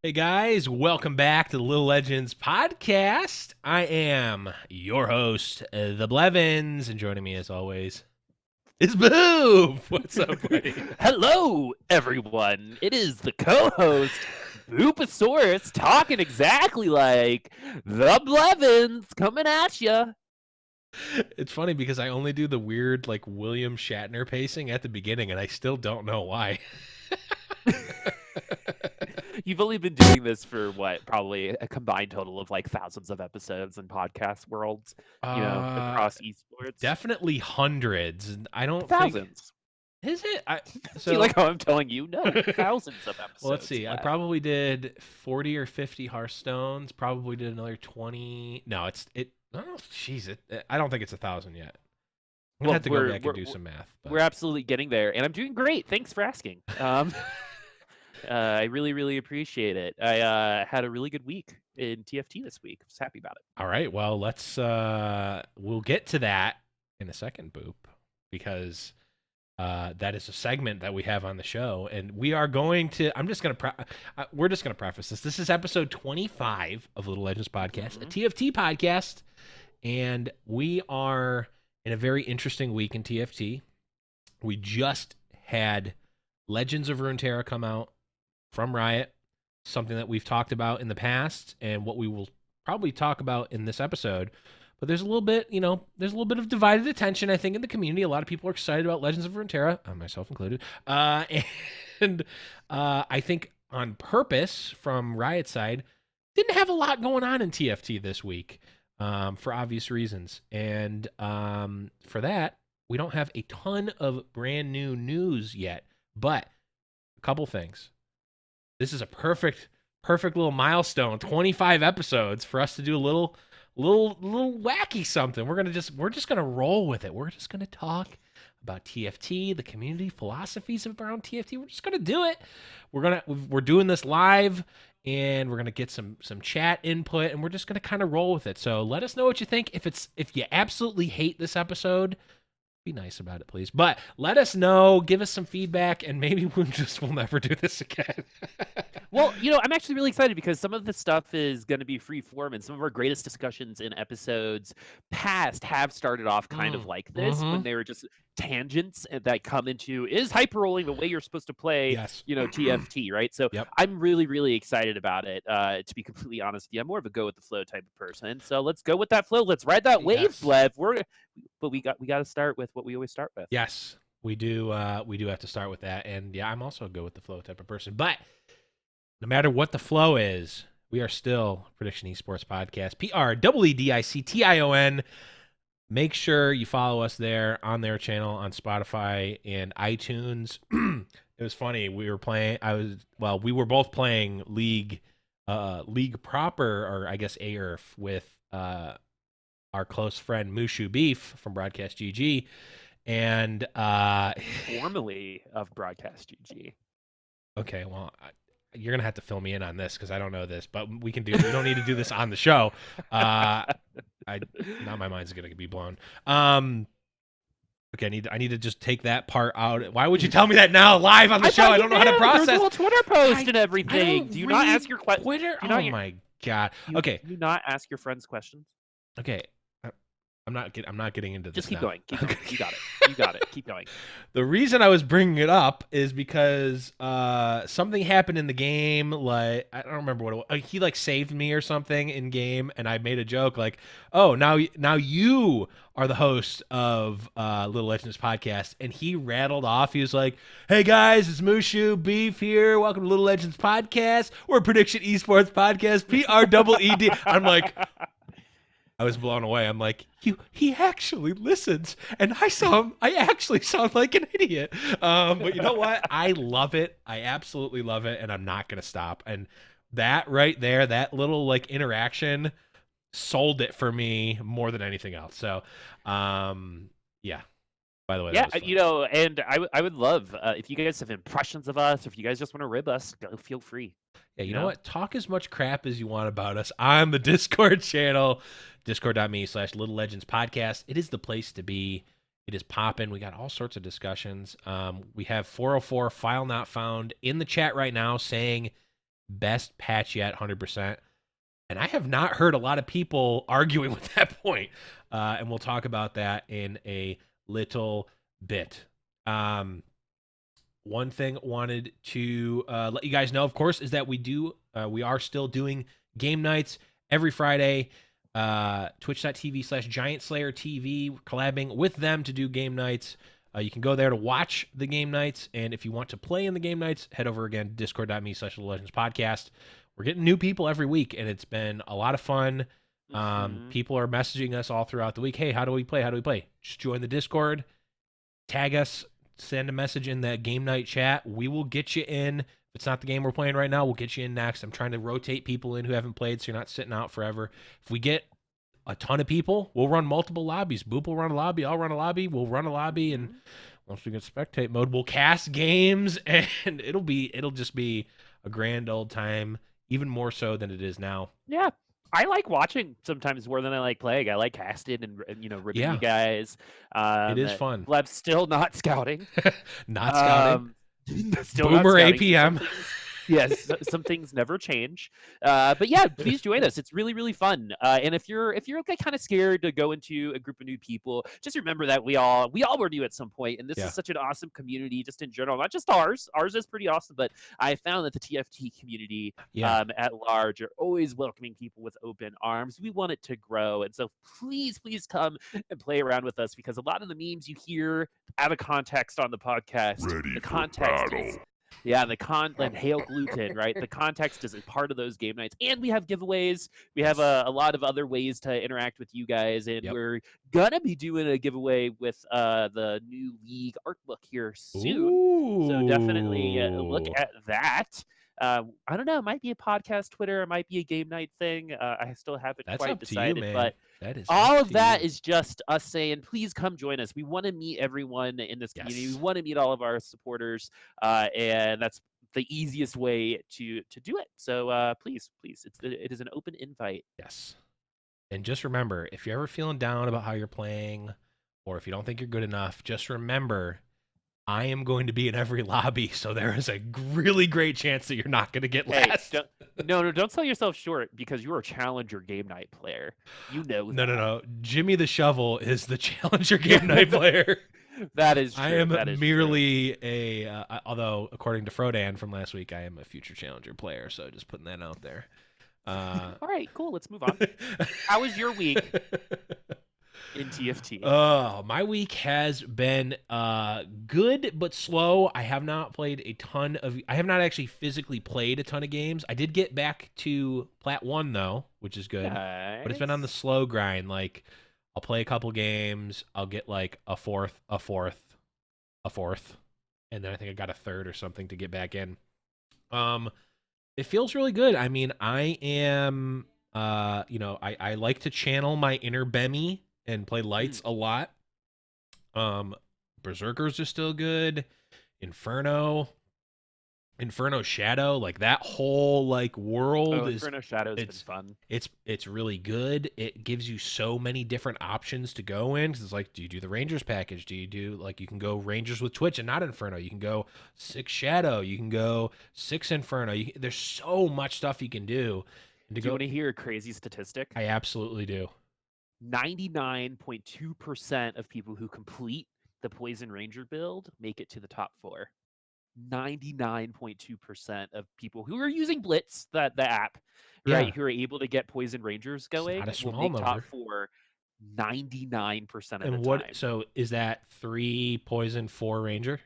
Hey guys, welcome back to the Little Legends podcast. I am your host, the Blevins, and joining me as always is Boo. What's up, buddy? Hello, everyone. It is the co-host, Booposaurus, talking exactly like the Blevins coming at you. It's funny because I only do the weird like William Shatner pacing at the beginning, and I still don't know why. You've only been doing this for what? Probably a combined total of like thousands of episodes in podcast worlds, uh, across esports. Definitely hundreds. I don't think Thousands. is it. Do you like how I'm telling you? No, Well, thousands of let's episodes, see. I Lev. probably did 40 or 50 Hearthstones. Probably did another 20. No, it. Oh, jeez, I don't think it's 1,000 yet. I'm gonna Well, have to go back and do some math. we're absolutely getting there, and I'm doing great. Thanks for asking. I really, really appreciate it. I had a really good week in TFT this week. I was happy about it. All right. Well, we'll get to that in a second, Boop, because that is a segment that we have on the show, and we are going to. We're just gonna preface this. This is episode 25 of Little Legends Podcast, a TFT podcast, and we are in a very interesting week in TFT. We just had Legends of Runeterra come out from Riot, something that we've talked about in the past, and what we will probably talk about in this episode. But there's a little bit, there's a little bit of divided attention, I think, in the community. A lot of people are excited about Legends of Runeterra, myself included. And I think on purpose from Riot's side, didn't have a lot going on in TFT this week for obvious reasons. And for that, we don't have a ton of brand new news yet, but a couple things. This is a perfect little milestone, 25 episodes for us to do a little wacky something. We're just gonna roll with it. We're just gonna talk about TFT, the community philosophies around TFT. We're just gonna do it. We're doing this live, and we're gonna get some chat input, and we're just gonna kind of roll with it. So let us know what you think. If you absolutely hate this episode, be nice about it, please. But let us know, give us some feedback, and maybe we'll never do this again. Well, I'm actually really excited because some of the stuff is going to be free form, and some of our greatest discussions in episodes past have started off kind of like this when they were just tangents that come into is hyper rolling the way you're supposed to play, Yes. TFT, right? So Yep. I'm really, really excited about it. To be completely honest with you, I'm more of a go with the flow type of person. So let's go with that flow. Let's ride that wave, Yes. Blev. But we got to start with what we always start with. Yes, we do. We do have to start with that, and yeah, I'm also a go with the flow type of person. But no matter what the flow is, we are still Prediction Esports Podcast. PREEDICTION. Make sure you follow us there on their channel on Spotify and iTunes. It was funny. We were both playing League proper, or I guess AERF, with our close friend Mushu Beef from Broadcast GG, and formerly of Broadcast GG. Okay, well, you're gonna have to fill me in on this because I don't know this, but we don't need to do this on the show. Now my mind's gonna be blown. Okay, I need to just take that part out. Why would you tell me that now live on the show? I don't know how to process. There's a little Twitter post and everything. Do you not ask your questions? Twitter? Oh my god. Okay. Do you not ask your friends questions? Okay. I'm not getting into this. Just keep now. going. Keep going. You got it. You got it. Keep going. The reason I was bringing it up is because something happened in the game. Like, I don't remember what it was. He like saved me or something in game, and I made a joke like, "Oh, now you are the host of Little Legends podcast." And he rattled off. He was like, "Hey guys, it's Mushu Beef here. Welcome to Little Legends podcast. We're a Prediction Esports podcast. PREED." I'm like, I was blown away. I'm like, he actually listens, and I actually sound like an idiot. But you know what? I love it. I absolutely love it, and I'm not gonna stop. And that right there, that little like interaction, sold it for me more than anything else. So, yeah. By the way, yeah, and I would love if you guys have impressions of us, or if you guys just want to rib us, feel free. Yeah, you know what? Talk as much crap as you want about us on the Discord channel, discord.me/Little Legends Podcast. It is the place to be. It is popping. We got all sorts of discussions. We have 404 file not found in the chat right now saying Best patch yet, 100%. And I have not heard a lot of people arguing with that point. And we'll talk about that in a little bit. One thing wanted to let you guys know, of course, is that we are still doing game nights every Friday. Twitch.tv/GiantSlayerTV. We're collabing with them to do game nights. You can go there to watch the game nights, and if you want to play in the game nights, head over again to discord.me/LegendsPodcast. We're getting new people every week, and it's been a lot of fun. People are messaging us all throughout the week. Hey, how do we play? How do we play? Just join the Discord, tag us, send a message in the game night chat. We will get you in. If it's not the game we're playing right now, we'll get you in next. I'm trying to rotate people in who haven't played, so you're not sitting out forever. If we get a ton of people, we'll run multiple lobbies. Boop will run a lobby. I'll run a lobby. We'll run a lobby, and once we get spectate mode, we'll cast games, and it'll just be a grand old time, even more so than it is now. Yeah. I like watching sometimes more than I like playing. I like casting and ribbing you guys. It is fun. Blev's still not scouting. Not scouting. Still Boomer not scouting. APM. Yes, some things never change. But yeah, please join us. It's really, really fun. And if you're like kind of scared to go into a group of new people, just remember that we all were new at some point, and this is such an awesome community, just in general, not just ours. Ours is pretty awesome, but I found that the TFT community at large are always welcoming people with open arms. We want it to grow, and so please come and play around with us, because a lot of the memes you hear out of context on the podcast, the context is. Yeah, and Hail Gluten, right? The context is a part of those game nights. And we have giveaways. We have a lot of other ways to interact with you guys. And we're going to be doing a giveaway with the new League art book here soon. Ooh. So definitely look at that. I don't know. It might be a podcast Twitter. It might be a game night thing. I still haven't quite decided. You, but all of that is just us saying, please come join us. We want to meet everyone in this community. We want to meet all of our supporters. And that's the easiest way to do it. So please, it is an open invite. Yes. And just remember, if you're ever feeling down about how you're playing, or if you don't think you're good enough, just remember, I am going to be in every lobby, so there is a really great chance that you're not going to get last. Don't sell yourself short, because you're a challenger game night player. You know that. No. Jimmy the Shovel is the challenger game night player. That is true. I am merely although according to Frodan from last week, I am a future challenger player. So just putting that out there. All right, cool. Let's move on. How was your week in TFT? Oh, my week has been good but slow. I have not actually physically played a ton of games. I did get back to Plat 1 though, which is good. Nice. But it's been on the slow grind. Like, I'll play a couple games, I'll get like a fourth, and then I think I got a third or something to get back in. It feels really good. I mean, I am I like to channel my inner Bemmy and play lights a lot. Berserkers are still good. Inferno Shadow, like that whole like world Inferno Shadow's been fun. It's really good. It gives you so many different options to go in. 'Cause it's like, do you do the Rangers package? Do you do like, you can go Rangers with Twitch and not Inferno? You can go 6 Shadow. You can go 6 Inferno. There's so much stuff you can do. Do you want to hear a crazy statistic? I absolutely do. 99.2% of people who complete the Poison Ranger build make it to the top 4. 99.2% of people who are using Blitz, the app, right, who are able to get Poison Rangers going, will make top 4 99% of the time. So is that 3 Poison, 4 Ranger?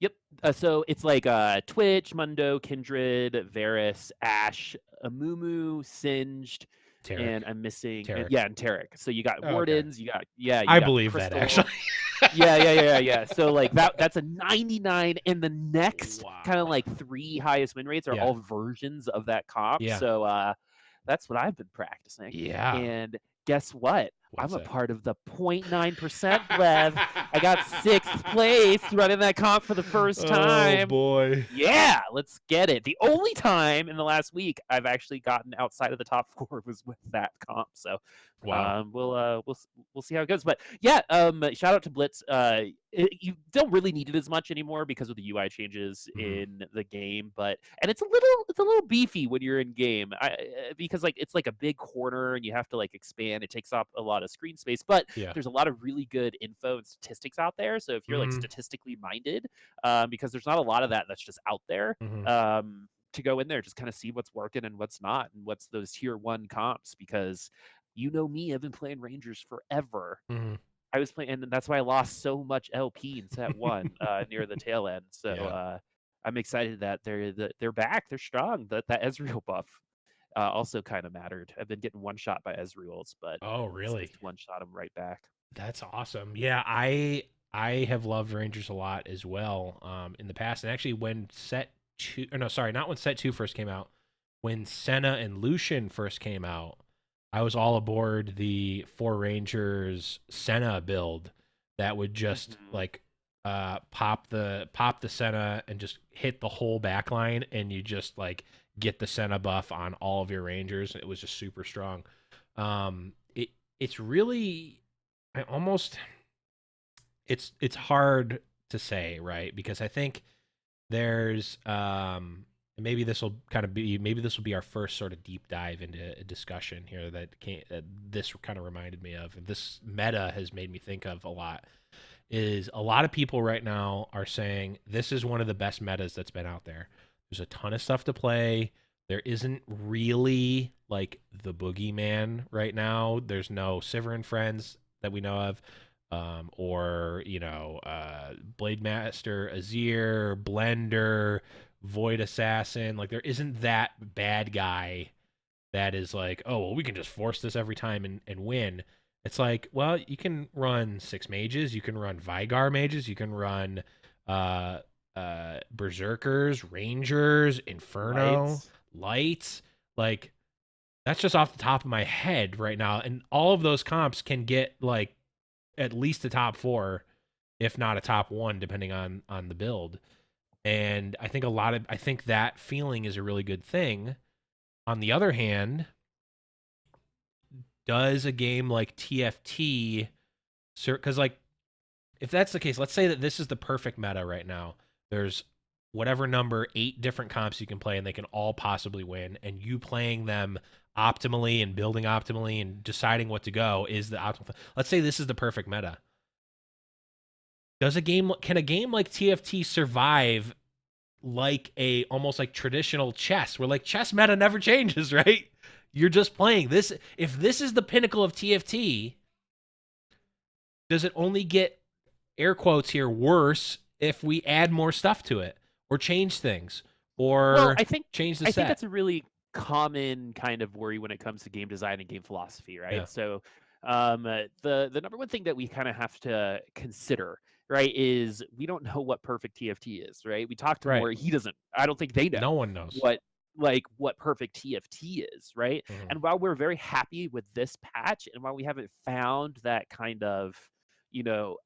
Yep. So it's like Twitch, Mundo, Kindred, Varus, Ashe, Amumu, Singed, Tarek. And I'm missing Tarek. and Tarek. So you got Wardens, you got I believe Crystal. that actually. yeah. So like that's a 99, and the next kind of like 3 highest win rates are all versions of that comp. Yeah. So that's what I've been practicing. Yeah. And guess what? What's I'm that? a part of the 0.9%, Blev. I got 6th place running that comp for the first time. Oh boy. Yeah, let's get it. The only time in the last week I've actually gotten outside of the top 4 was with that comp. So wow. we'll see how it goes. But yeah, shout out to Blitz. you don't really need it as much anymore because of the UI changes Mhm. in the game, and it's a little beefy when you're in game. Because like it's like a big corner and you have to like expand. It takes up a lot of screen space, but Yeah. there's a lot of really good info and statistics out there. So if you're like Mhm. statistically minded, because there's not a lot of that that's just out there. Mhm. To go in there, just kind of see what's working and what's not, and what's those tier one comps. Because you know me, I've been playing Rangers forever. Mhm. I was playing, and that's why I lost so much LP in set one near the tail end. So Yeah. I'm excited that they're back. They're strong. That Ezreal buff also kind of mattered. I've been getting one shot by Ezreals, but Oh, it's nice really? to one shot them right back. That's awesome. Yeah, I have loved Rangers a lot as well in the past. And actually, when set two, or no, sorry, not when set two first came out, when Senna and Lucian first came out, I was all aboard the four Rangers Senna build that would just Hmm. like pop the Senna and just hit the whole back line, and you just like get the Senna buff on all of your Rangers. It was just super strong. It's really I almost it's hard to say, right? Because I think there's maybe this will be our first sort of deep dive into a discussion here that this kind of reminded me of. And this meta has made me think of a lot. Is a lot of people right now are saying this is one of the best metas that's been out there. There's a ton of stuff to play. There isn't really like the boogeyman right now. There's no Sivir and Friends that we know of, or Blade Master, Azir, Blender, Void Assassin. Like there isn't that bad guy that is like, oh well, we can just force this every time and win. It's like, well, you can run six mages, you can run Vigar mages, you can run uh Berserkers, Rangers, Inferno, Lights. Lights. Like that's just off the top of my head right now. And all of those comps can get like at least a top four, if not a top one, depending on the build. And I think that feeling is a really good thing. On the other hand, does a game like TFT, because like if that's the case, let's say that this is the perfect meta right now. There's whatever number 8 different comps you can play, and they can all possibly win. And you playing them optimally and building optimally and deciding what to go is the optimal. Let's say this is the perfect meta. Can a game like TFT survive like a almost like traditional chess, where like chess meta never changes, right? You're just playing this. If this is the pinnacle of TFT, does it only get air quotes here worse if we add more stuff to it or change things Well, or I think change the I think set? that's a really common kind of worry when it comes to game design and game philosophy, Yeah. right? So, the number one thing that we kind of have to consider, right, is we don't know what perfect TFT is, right? We talked to Right. Moore, he doesn't. I don't think they No know one knows. what what perfect TFT is, right? Mhm. And while we're very happy with this patch, and while we haven't found that kind of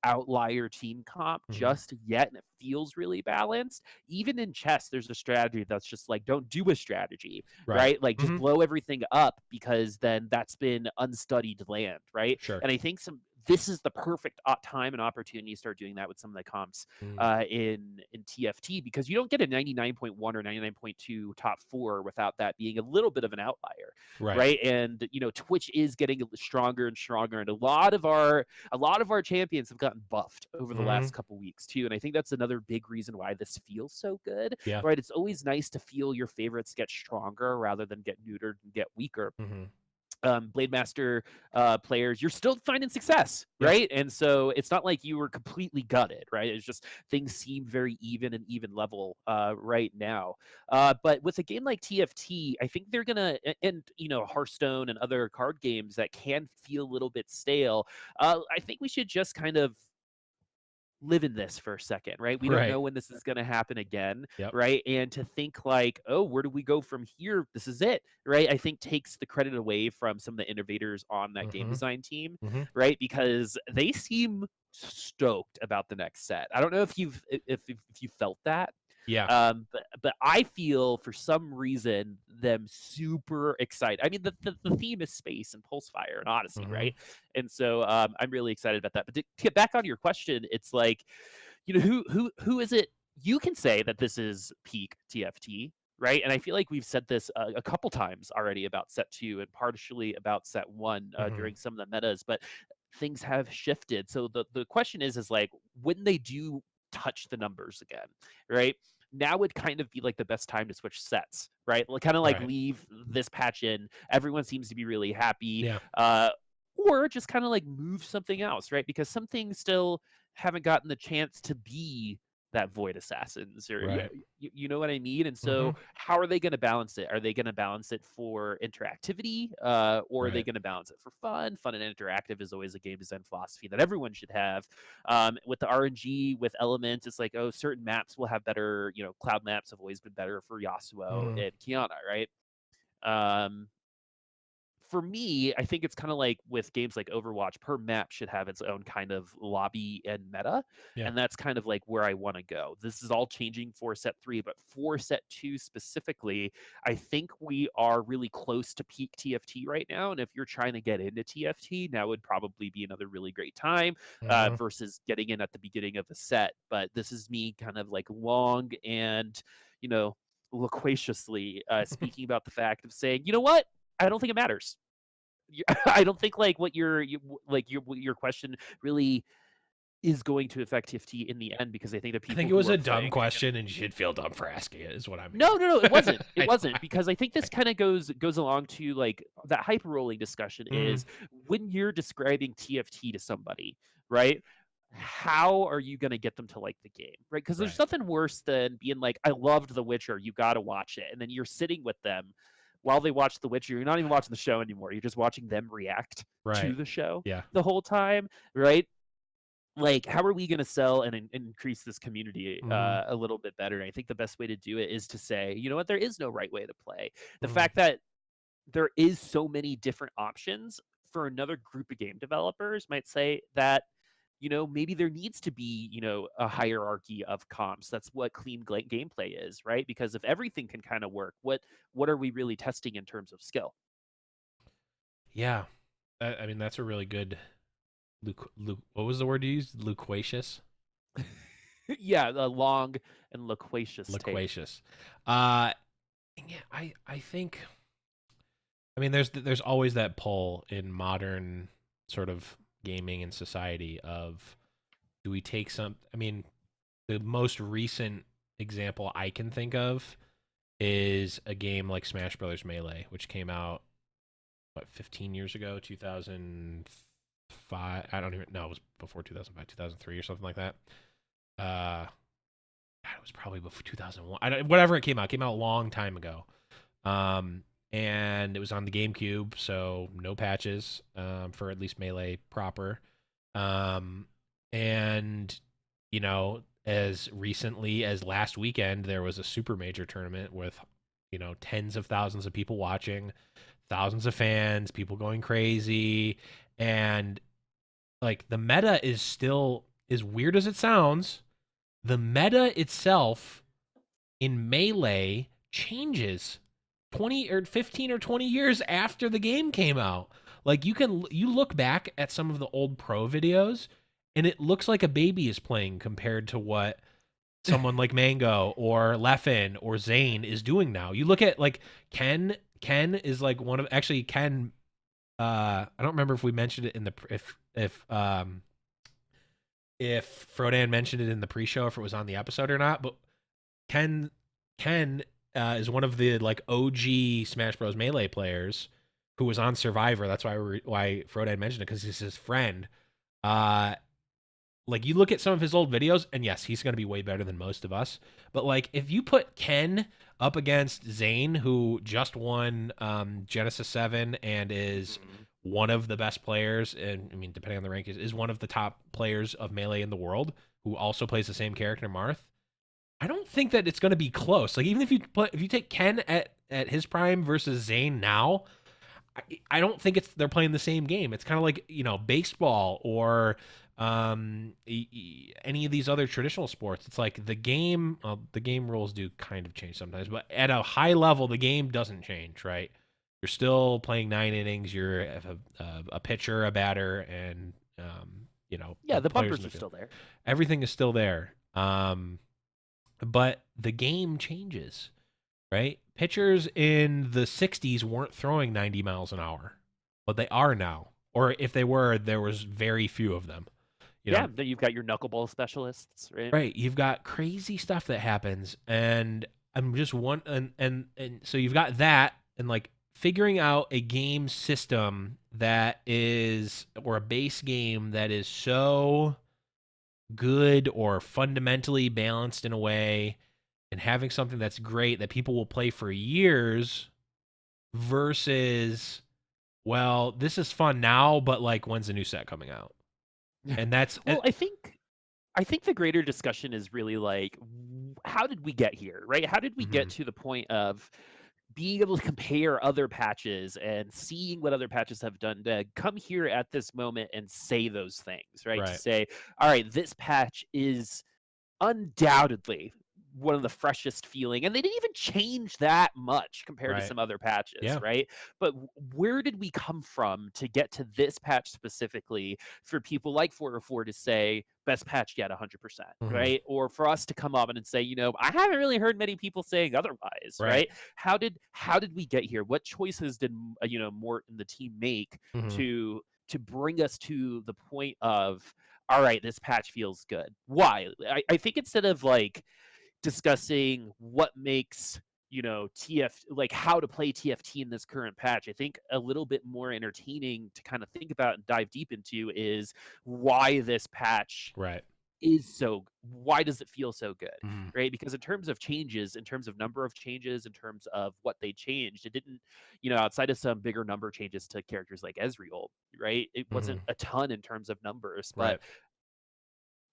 outlier team comp Mhm. just yet, and it feels really balanced. Even in chess, there's a strategy that's just like, don't do a strategy, Right. right? Like, just Mhm. blow everything up, because then that's been unstudied land, right? Sure. And I think this is the perfect time and opportunity to start doing that with some of the comps Mhm. in TFT, because you don't get a 99.1 or 99.2 top four without that being a little bit of an outlier, Right. right? And Twitch is getting stronger and stronger, and a lot of our champions have gotten buffed over the last Mhm. couple weeks too, and I think that's another big reason why this feels so good, Yeah. right? It's always nice to feel your favorites get stronger rather than get neutered and get weaker. Mhm. Blade Master players, you're still finding success, Yeah. right? And so it's not like you were completely gutted, right? It's just things seem very even level right now. But with a game like TFT, I think they're gonna, and Hearthstone and other card games that can feel a little bit stale. I think we should just kind of live in this for a second, right? We don't Right. know when this is going to happen again, Yep. right? And to think like, oh, where do we go from here? This is it, right? I think takes the credit away from some of the innovators on that game Mhm. design team, Mhm. right? Because they seem stoked about the next set. I don't know if you felt that, Yeah. but I feel for some reason them super excited. I mean, the theme is space and Pulsefire and Odyssey, Mm-hmm. right? And so I'm really excited about that. But to get back on your question, it's like, who is it? You can say that this is peak TFT, right? And I feel like we've said this a couple times already about set 2 and partially about set 1 Mm-hmm. during some of the metas, but things have shifted. So the question is like, when they do touch the numbers again, right? Now would kind of be like the best time to switch sets, right? Kind of like Right. leave this patch in. Everyone seems to be really happy. Yeah. Or just kind of like move something else, right? Because some things still haven't gotten the chance to be that void assassins, or Right. you know what I mean. And Mm-hmm. so how are they going to balance it? Are they going to balance it for interactivity, or are they Right. going to balance it for fun and interactive is always a game design philosophy that everyone should have. With the RNG, with elements, it's like, oh, certain maps will have better, cloud maps have always been better for Yasuo Mm-hmm. and Kiana, right? um for me, I think it's kind of like with games like Overwatch, per map should have its own kind of lobby and meta. Yeah. And that's kind of like where I want to go. This is all changing for set 3, but for set 2 specifically, I think we are really close to peak TFT right now. And if you're trying to get into TFT, now would probably be another really great time Mm-hmm. versus getting in at the beginning of the set. But this is me kind of like long and, you know, loquaciously speaking about the fact of saying, you know what? I don't think it matters. I don't think like your question really is going to affect TFT in the end, because I think the I think people it who was are a dumb playing. question, and you should feel dumb for asking it. Is what I'm No, hearing. no, no, it wasn't. It I wasn't, know. because I think this kind of goes along to like that hyper rolling discussion Mm-hmm. is when you're describing TFT to somebody, right? How are you going to get them to like the game, right? Because there's Right. nothing worse than being like, I loved The Witcher, you got to watch it. And then you're sitting with them while they watch The Witcher. You're not even watching the show anymore. You're just watching them react to Right. the show Yeah. the whole time, right? Like, how are we going to sell and increase this community Mm-hmm. a little bit better? And I think the best way to do it is to say, you know what, there is no right way to play. The Mm-hmm. fact that there is so many different options for another group of game developers might say that, maybe there needs to be, a hierarchy of comps. That's what clean gameplay is, right? Because if everything can kind of work, what are we really testing in terms of skill? Yeah. I mean, that's a really good. What was the word you used? Loquacious. Yeah, the long and loquacious take. Loquacious. Yeah. I think. I mean, there's always that pull in modern sort of gaming and society of, do we take some? I mean, the most recent example I can think of is a game like Smash Brothers Melee, which came out, what, 15 years ago, 2005. I don't even know. It was before 2005, 2003 or something like that. It was probably before 2001. Whatever it came out a long time ago. Um, and it was on the GameCube, so no patches for at least Melee proper. Um, and as recently as last weekend, there was a super major tournament with tens of thousands of people watching, thousands of fans, people going crazy, and like the meta is still, as weird as it sounds, the meta itself in Melee changes 20 or 15 or 20 years after the game came out. Like you look back at some of the old pro videos and it looks like a baby is playing compared to what someone like Mango or Leffen or Zane is doing now. You look at like Ken is like one of, actually Ken, I don't remember if we mentioned it in the if Frodan mentioned it in the pre-show, if it was on the episode or not, but Ken Ken is one of the like OG Smash Bros. Melee players who was on Survivor. That's why Frodan mentioned it, because he's his friend. Uh, like you look at some of his old videos, and yes, he's going to be way better than most of us. But like if you put Ken up against Zane, who just won Genesis 7 and is one of the best players, and I mean depending on the rankings, is one of the top players of Melee in the world, who also plays the same character, Marth. I don't think that it's going to be close. Like even if you take Ken at his prime versus Zane now, I don't think they're playing the same game. It's kind of like baseball or any of these other traditional sports. It's like the game rules do kind of change sometimes, but at a high level, the game doesn't change, right? You're still playing 9 innings. You're a pitcher, a batter, and Yeah, the players in bumpers the are field. still there. Everything is still there. But the game changes, right? Pitchers in the 60s weren't throwing 90 miles an hour, but they are now. Or if they were, there was very few of them. Yeah, then you've got your knuckleball specialists, right? Right. You've got crazy stuff that happens, and I'm just one, and so you've got that, and like figuring out a game system that is, or a base game that is so good or fundamentally balanced in a way, and having something that's great that people will play for years versus, well, this is fun now, but like when's the new set coming out? And that's Well, I think the greater discussion is really like, how did we get here, right? How did we get Mhm. to the point of being able to compare other patches and seeing what other patches have done to come here at this moment and say those things, right? To Right. say, all right, this patch is undoubtedly one of the freshest feeling, and they didn't even change that much compared to Right. some other patches, Yeah. right? But where did we come from to get to this patch specifically for people like 404 to say best patch yet 100%, Mhm. right? Or for us to come up and say, I haven't really heard many people saying otherwise, Right. right? How did we get here? What choices did Mort and the team make Mhm. to bring us to the point of, all right, this patch feels good. Why? I think instead of like discussing what makes TF, like how to play TFT in this current patch, I think a little bit more entertaining to kind of think about and dive deep into is why this patch Right. why does it feel so good, Mhm. right? Because in terms of changes, in terms of number of changes, in terms of what they changed, it didn't, outside of some bigger number changes to characters like Ezreal, right? It wasn't Mhm. a ton in terms of numbers, but Right.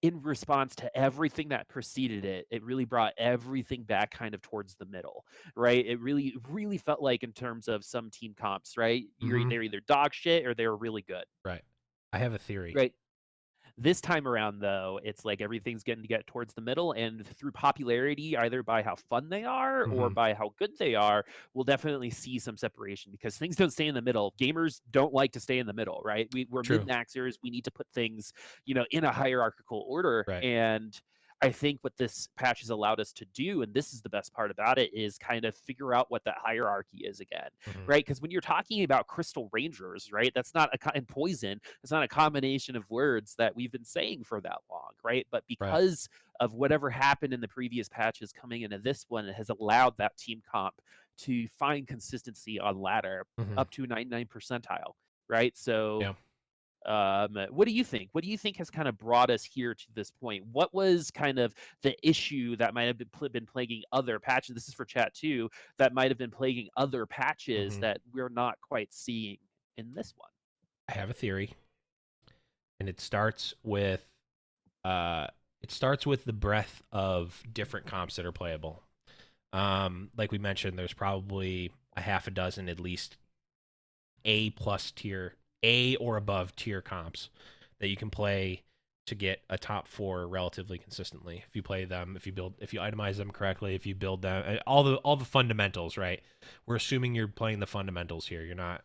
in response to everything that preceded it, it really brought everything back kind of towards the middle, right? It really, really felt like in terms of some team comps, right? Mhm. They're either dog shit or they were really good, Right. I have a theory. right? This time around, though, it's like everything's getting to get towards the middle, and through popularity, either by how fun they are or Mhm. by how good they are, we'll definitely see some separation because things don't stay in the middle. Gamers don't like to stay in the middle, right? We're True. min-maxers. We need to put things, in a hierarchical order. Right. And I think what this patch has allowed us to do, and this is the best part about it, is kind of figure out what that hierarchy is again, Mhm. right? Because when you're talking about Crystal Rangers, right, that's not and Poison, it's not a combination of words that we've been saying for that long, right? But Right. because of whatever happened in the previous patches coming into this one, it has allowed that team comp to find consistency on ladder Mhm. up to 99 percentile, right? So Yeah. what do you think? What do you think has kind of brought us here to this point? What was kind of the issue that might have been plaguing other patches? This is for chat too. That might have been plaguing other patches Mhm. that we're not quite seeing in this one. I have a theory, and uh it starts with the breadth of different comps that are playable. Like we mentioned, there's probably a half a dozen at least A plus tier, A or above tier comps that you can play to get a top four relatively consistently. If you play them, if you itemize them correctly, if you build them, all the fundamentals, right? We're assuming you're playing the fundamentals here. You're not,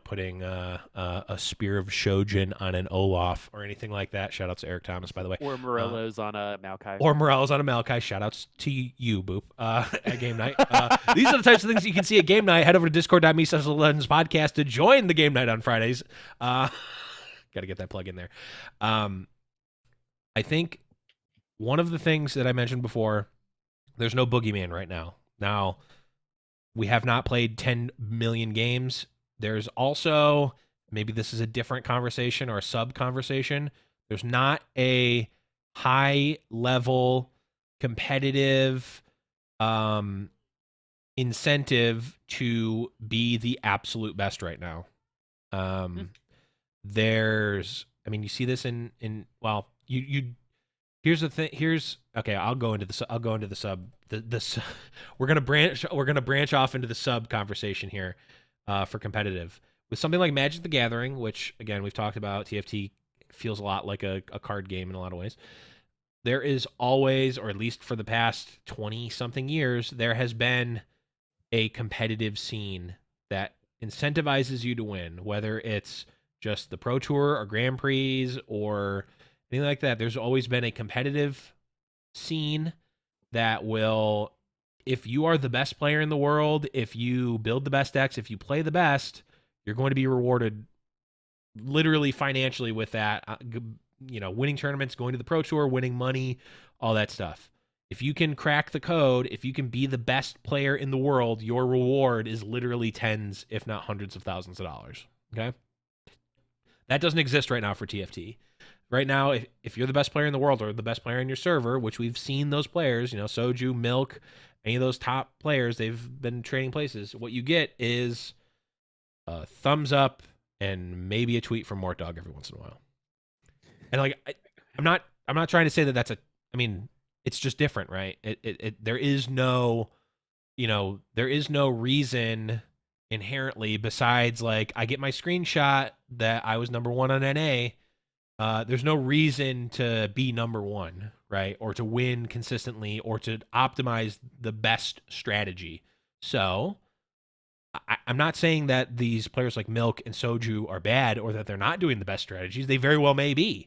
putting a Spear of Shojin on an Olaf or anything like that. Shout out to Eric Thomas, by the way. Or Morello's on a Maokai. Or Morales on a Maokai. Shout outs to you, Boop, at game night. These are the types of things you can see at game night. Head over to discord.me/legends podcast to join the game night on Fridays. Got to get that plug in there. I think one of the things that I mentioned before, there's no boogeyman right now. Now, we have not played 10 million games. There's also, maybe this is a different conversation or a sub conversation. There's not a high level competitive incentive to be the absolute best right now. There's, I mean, you see this well, you here's the thing. Okay. I'll go into the sub. We're gonna branch off into the sub conversation here, for competitive with something like Magic the Gathering, which again we've talked about. TFT feels a lot like a card game in a lot of ways. There is always, or at least for the past 20 something years, there has been a competitive scene that incentivizes you to win, whether it's just the Pro Tour or Grand Prix or anything like that. There's always been a competitive scene that will, if you are the best player in the world, if you build the best decks, if you play the best, you're going to be rewarded literally financially with that. Winning tournaments, going to the Pro Tour, winning money, all that stuff. If you can crack the code, if you can be the best player in the world, your reward is literally tens, if not hundreds of thousands of dollars. Okay? That doesn't exist right now for TFT. Right now, if you're the best player in the world or the best player in your server, which we've seen those players, Soju, Milk, any of those top players, they've been trading places. What you get is a thumbs up and maybe a tweet from Mort Dog every once in a while. And I'm not trying to say that that's it's just different, right? There is no reason inherently besides like I get my screenshot that I was number one on NA. There's no reason to be number one, right? Or to win consistently or to optimize the best strategy. So I'm not saying that these players like Milk and Soju are bad or that they're not doing the best strategies. They very well may be.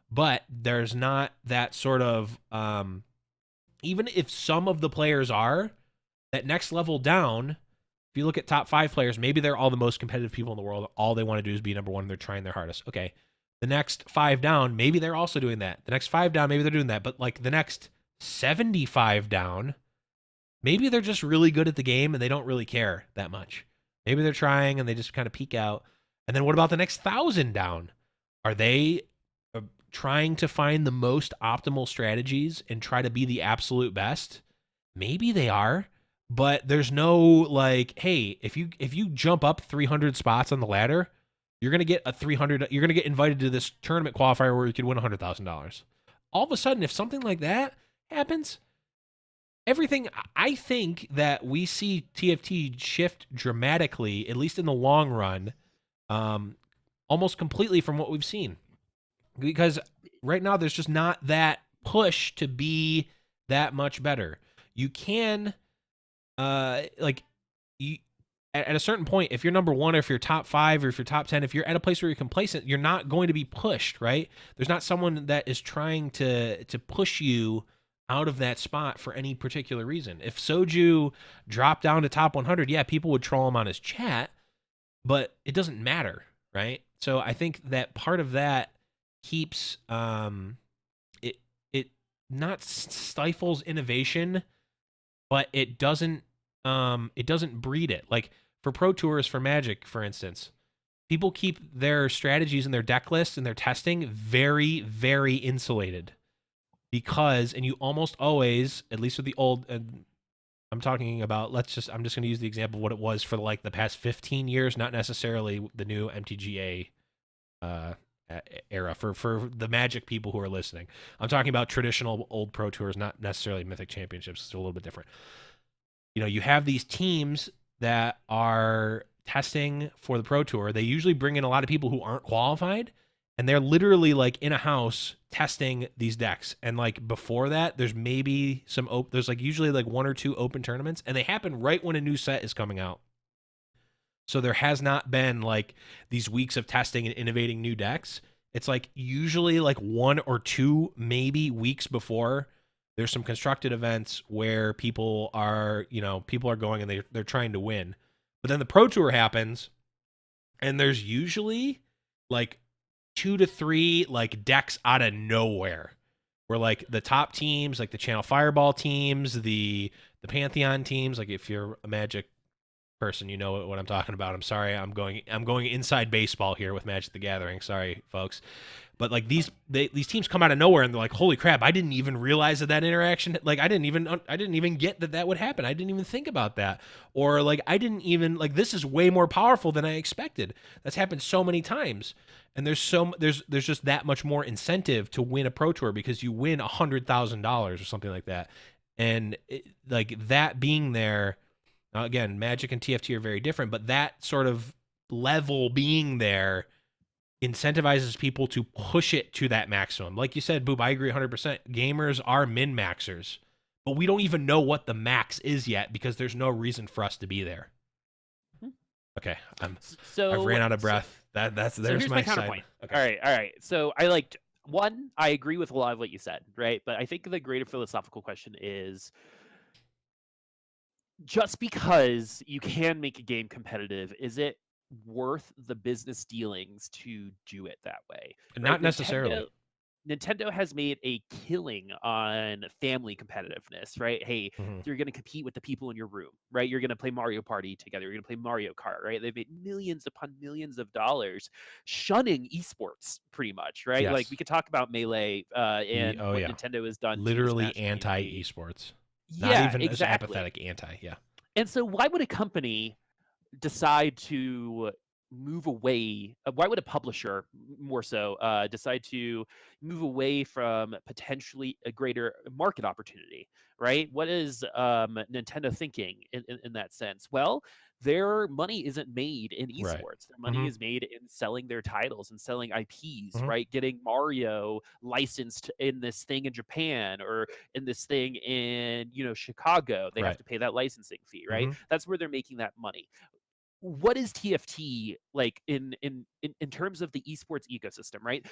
But there's not that sort of, even if some of the players are, that next level down, if you look at top 5 players, maybe they're all the most competitive people in the world. All they want to do is be number one. They're trying their hardest. Okay. The next 5 down, maybe they're also doing that. The next 5 down, maybe they're doing that. But like the next 75 down, maybe they're just really good at the game and they don't really care that much. Maybe they're trying and they just kind of peek out. And then what about the next 1,000 down? Are they trying to find the most optimal strategies and try to be the absolute best? Maybe they are, but there's no like, hey, if you jump up 300 spots on the ladder, you're going to get you're going to get invited to this tournament qualifier where you could win $100,000. All of a sudden, if something like that happens, I think that we see TFT shift dramatically, at least in the long run, almost completely from what we've seen. Because right now there's just not that push to be that much better. You can, at a certain point, if you're number one or if you're top 5 or if you're top 10, if you're at a place where you're complacent, you're not going to be pushed, right? There's not someone that is trying to push you out of that spot for any particular reason. If Soju dropped down to top 100, yeah, people would troll him on his chat, but it doesn't matter, right? So I think that part of that keeps it not stifles innovation, but it doesn't breed it. Like for Pro Tours, for Magic, for instance, people keep their strategies and their deck lists and their testing very, very insulated because, and you almost always, at least with the old, I'm talking about, I'm just going to use the example of what it was for like the past 15 years, not necessarily the new MTGA era for the Magic people who are listening. I'm talking about traditional old Pro Tours, not necessarily Mythic Championships. It's a little bit different. You have these teams that are testing for the Pro Tour. They usually bring in a lot of people who aren't qualified, and they're literally like in a house testing these decks. And like before that, there's maybe there's like usually like 1 or 2 open tournaments, and they happen right when a new set is coming out. So there has not been like these weeks of testing and innovating new decks. It's like usually like 1 or 2 maybe weeks before there's some constructed events where people are going and they're trying to win. But then the Pro Tour happens and there's usually like 2 to 3 like decks out of nowhere where like the top teams, like the Channel Fireball teams, the Pantheon teams, like if you're a Magic person, you know what I'm talking about. I'm sorry, I'm going inside baseball here with Magic the Gathering. Sorry, folks. But like these teams come out of nowhere and they're like, holy crap, I didn't even realize that interaction, like I didn't even get that would happen. I didn't even think about that. Or like I didn't even like, this is way more powerful than I expected. That's happened so many times. And there's just that much more incentive to win a Pro Tour because you win $100,000 or something like that. And like that being there, again, Magic and TFT are very different, but that sort of level being there incentivizes people to push it to that maximum. Like you said, Boob, I agree 100%. Gamers are min maxers, but we don't even know what the max is yet because there's no reason for us to be there. Okay, I've ran out of breath. There's here's my my counterpoint. side. Okay. All right. So I agree with a lot of what you said, right? But I think the greater philosophical question is, just because you can make a game competitive, is it worth the business dealings to do it that way? Right? Not necessarily. Nintendo has made a killing on family competitiveness, right? Hey, Mm-hmm. you're going to compete with the people in your room, right? You're going to play Mario Party together. You're going to play Mario Kart, right? They've made millions upon millions of dollars shunning esports pretty much, right? Like, Yes. we could talk about Melee and Oh what yeah. Nintendo has done to the Literally Smash anti community. esports. Not Yeah, even as exactly. apathetic anti. Yeah. And so why would a company decide to move away why would a publisher more so decide to move away from potentially a greater market opportunity, right? What is Nintendo thinking in that sense? Well, their money isn't made in Right. esports. Their money Mm-hmm. is made in selling their titles and selling IPs, Mm-hmm. right? Getting Mario licensed in this thing in Japan or in this thing in, Chicago. They have Right. to pay that licensing fee, right? Mm-hmm. That's where they're making that money. What is TFT like in terms of the esports ecosystem, right?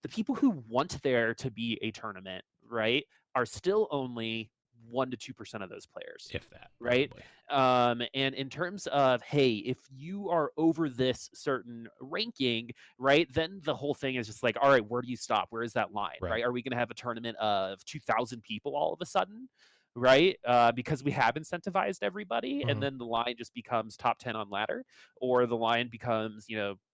The people who want there to be a tournament, right, are still only 1 to 2% of those players, If that, right? probably. And in terms of, hey, if you are over this certain ranking, right, then the whole thing is just like, all right, where do you stop? Where is that line, Right. right? Are we going to have a tournament of 2,000 people all of a sudden? Right, because we have incentivized everybody, and Mm-hmm. then the line just becomes top 10 on ladder, or the line becomes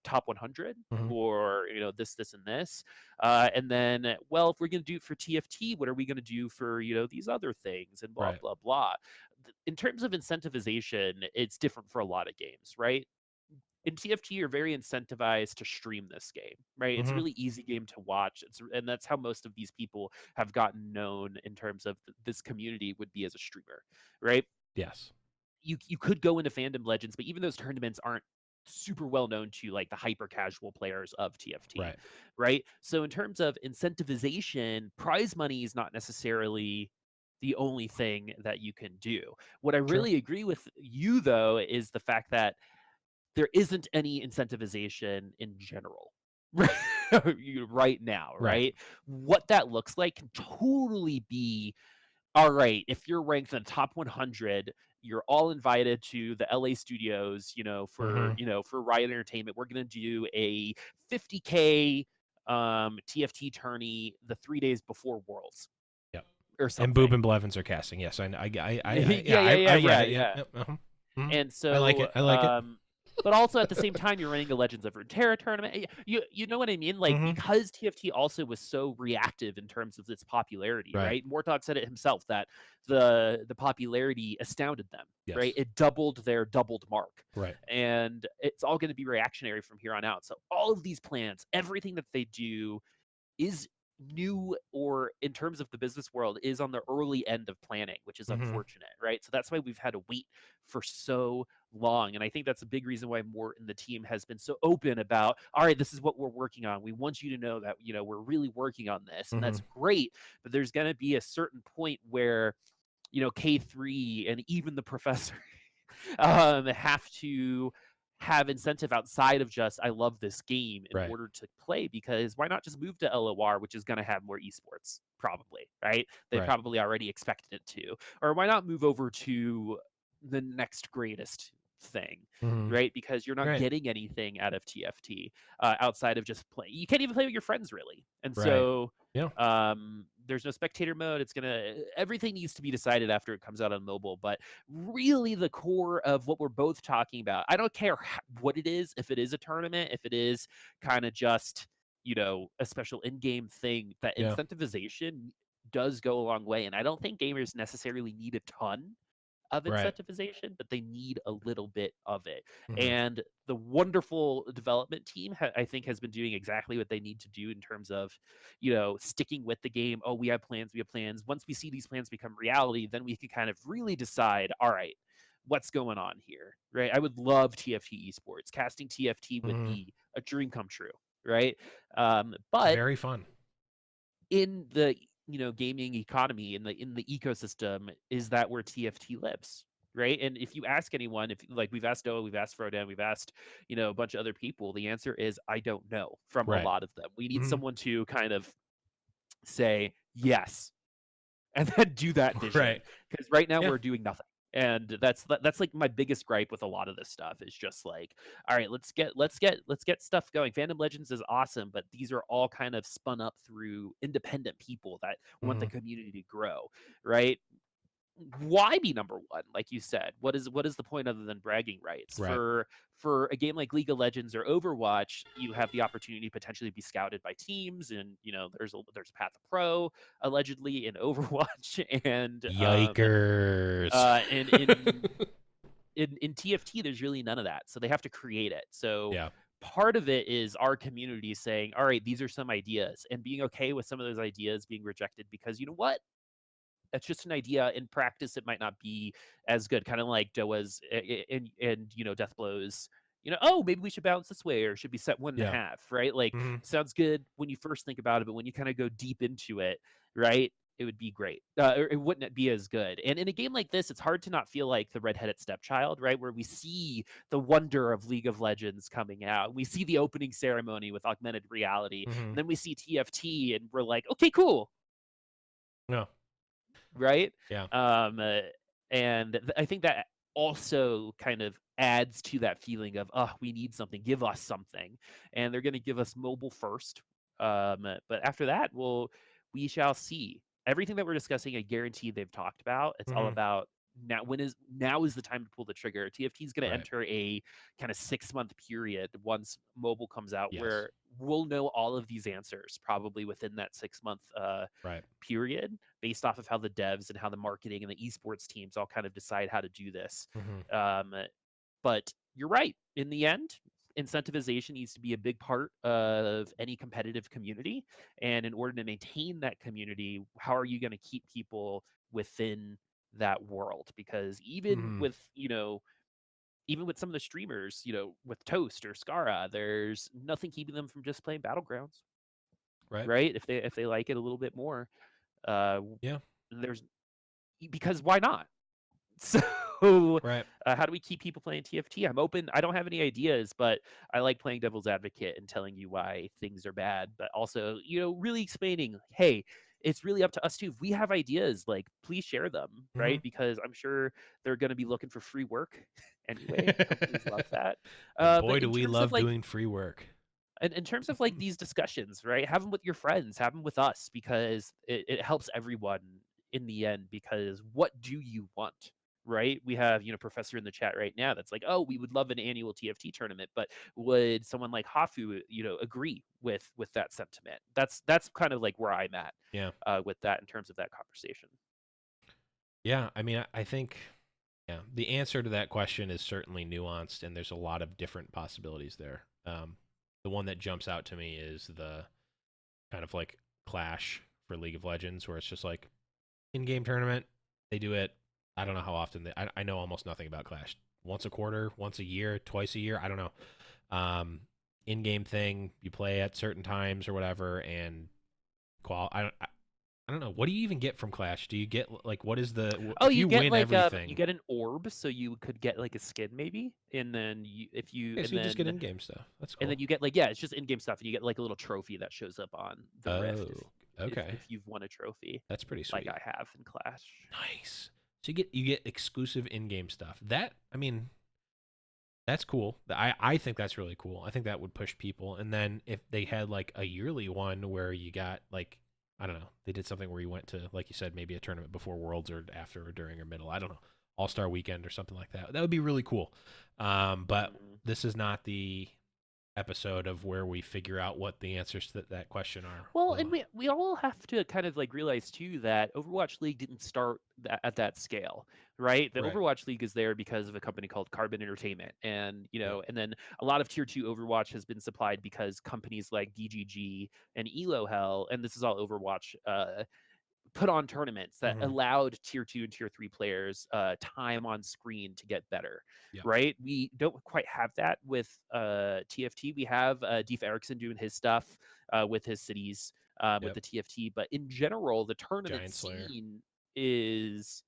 top 100, Mm-hmm. or this and this, and then, well, if we're going to do it for TFT, what are we going to do for these other things, and blah Right. blah blah. In terms of incentivization, it's different for a lot of games, right? In TFT, you're very incentivized to stream this game, right? It's a Mm-hmm. really easy game to watch. And that's how most of these people have gotten known in terms of this community would be as a streamer, right? Yes. You could go into fandom legends, but even those tournaments aren't super well known to like the hyper casual players of TFT, Right. right? So in terms of incentivization, prize money is not necessarily the only thing that you can do. What I Sure. really agree with you though is the fact that there isn't any incentivization in general right now, Right. right? What that looks like can totally be, all right, if you're ranked in the top 100, you're all invited to the LA studios, Mm-hmm. for Riot Entertainment. We're going to do a 50K TFT tourney the 3 days before Worlds Yep. or And Boob something. and Blevins are casting. Yes, Yeah, yeah, yeah, yeah, I've read yeah, it. Yep. yeah. Yep. Uh-huh. Mhm. And I like it. so, I like it. but also at the same time, you're running a Legends of Runeterra tournament. You know what I mean? Like, Mm-hmm. because TFT also was so reactive in terms of its popularity, Right. right? Mortog said it himself that the popularity astounded them, right? Yes. It doubled their doubled mark. Right. And it's all going to be reactionary from here on out. So all of these plans, everything that they do is new, or in terms of the business world is on the early end of planning, which is Mm-hmm. unfortunate, right? So that's why we've had to wait for so long, and I think that's a big reason why Mort and the team has been so open about, all right, this is what we're working on. We want you to know that we're really working on this, and Mm-hmm. that's great. But there's going to be a certain point where K3 and even the professor have to have incentive outside of just I love this game in Right. order to play, because why not just move to LOR, which is going to have more esports probably, right? They Right. probably already expected it to. Or why not move over to the next greatest thing, Mm-hmm. right? Because you're not Right. getting anything out of TFT outside of just play. You can't even play with your friends really. And Right. so Yeah. there's no spectator mode. Everything needs to be decided after it comes out on mobile, but really the core of what we're both talking about, I don't care what it is, if it is a tournament, if it is kind of just a special in-game thing, that Yeah. incentivization does go a long way. And I don't think gamers necessarily need a ton of Right. incentivization, but they need a little bit of it. Mm-hmm. And the wonderful development team, I think, has been doing exactly what they need to do in terms of, sticking with the game. Oh, we have plans. We have plans. Once we see these plans become reality, then we can kind of really decide, all right, what's going on here, right? I would love TFT esports. Casting TFT would Mm-hmm. be a dream come true. right? But Very fun. in the gaming economy, in the ecosystem, is that where TFT lives, right? And if you ask anyone, if like we've asked Noah, we've asked Frodan, we've asked a bunch of other people, the answer is I don't know from a Right. lot of them. We need Hmm. someone to kind of say yes and then do that Right. vision, because right now Yeah. we're doing nothing. And that's like my biggest gripe with a lot of this stuff is just like, all right, let's get stuff going. Fandom Legends is awesome, but these are all kind of spun up through independent people that want the Hmm. community to grow, right? Why be number one? Like you said, what is the point other than bragging rights? Right. For a game like League of Legends or Overwatch, you have the opportunity to potentially be scouted by teams, and there's a path to pro allegedly in Overwatch, and Yikers. and in TFT there's really none of that, so they have to create it. So Yeah. part of it is our community saying, all right, these are some ideas, and being okay with some of those ideas being rejected, because you know what, that's just an idea. In practice, it might not be as good. Kind of like Doa's and Deathblow's. Oh, maybe we should balance this way, or should be set 1.5, Yeah. right? Like, Hmm. sounds good when you first think about it, but when you kind of go deep into it, right? It would be great. Or it wouldn't be as good. And in a game like this, it's hard to not feel like the redheaded stepchild, right? Where we see the wonder of League of Legends coming out. We see the opening ceremony with augmented reality. Hmm. And then we see TFT and we're like, okay, cool, No. right? Yeah. Um, uh, and I think that also kind of adds to that feeling of, oh, we need something, give us something, and they're going to give us mobile first. But after that, we shall see. Everything that we're discussing, I guarantee they've talked about. It's all Hmm. about now. Now is the time to pull the trigger. TFT is going to Right. enter a kind of 6-month period once mobile comes out, Yes. where we'll know all of these answers probably within that 6-month Right. period, based off of how the devs and how the marketing and the esports teams all kind of decide how to do this. Hmm. Um, but you're right. In the end, incentivization needs to be a big part of any competitive community. And in order to maintain that community, how are you going to keep people within that world? Because Hmm. even with some of the streamers, with Toast or Skara, there's nothing keeping them from just playing Battlegrounds, Right. right? If they like it a little bit more, uh, Yeah. there's because why not? So, Right. how do we keep people playing TFT? I'm open. I don't have any ideas, but I like playing devil's advocate and telling you why things are bad, but also, really explaining, like, hey, it's really up to us too. If we have ideas, like, please share them, Hmm. right? Because I'm sure they're going to be looking for free work anyway. Companies love that. And But boy, do we love doing free work. in terms of like these discussions, right? Have them with your friends, have them with us, because it helps everyone in the end. Because what do you want? Right? We have, Professor in the chat right now that's like, oh, we would love an annual TFT tournament, but would someone like Hafu, agree with that sentiment? That's kind of like where I'm at Yeah. with that in terms of that conversation. Yeah. I mean, I think, yeah, the answer to that question is certainly nuanced, and there's a lot of different possibilities there. The one that jumps out to me is the kind of like Clash for League of Legends, where it's just like in-game tournament. They do it. I don't know how often. I know almost nothing about Clash. Once a quarter, once a year, twice a year. I don't know. Um, in-game thing. You play at certain times or whatever, and I don't know. What do you even get from Clash? Do you get like what is Oh, if you you get win like you everything? get an orb, so you could get like a skin maybe, and then Okay, so you just get in-game stuff. That's and cool. then you get like, yeah, it's just in-game stuff, and you get like a little trophy that shows up on the rift if Oh, okay. if you've won a trophy, That's pretty like sweet. I have in Clash. Nice. So you get exclusive in-game stuff. That I mean, that's cool. I think that's really cool. I think that would push people. And then if they had like a yearly one where you got like I don't know, they did something where you went to like you said maybe a tournament before Worlds or after or during or middle. I don't know. All-Star weekend or something like that. That would be really cool. But Mhm. this is not the episode of where we figure out what the answers to that question are. Well, and we all have to kind of like realize too that Overwatch League didn't start at that scale, right? The Right. Overwatch League is there because of a company called Carbon Entertainment, and Yep. and then a lot of tier 2 Overwatch has been supplied because companies like DGG and Elo Hell, and this is all Overwatch put on tournaments that Mhm. allowed tier 2 and tier 3 players time on screen to get better, Yep. right? We don't quite have that with TFT. We have Deef Erickson doing his stuff with his cities with Yep. the TFT, but in general, the tournament Giant Slayer. scene is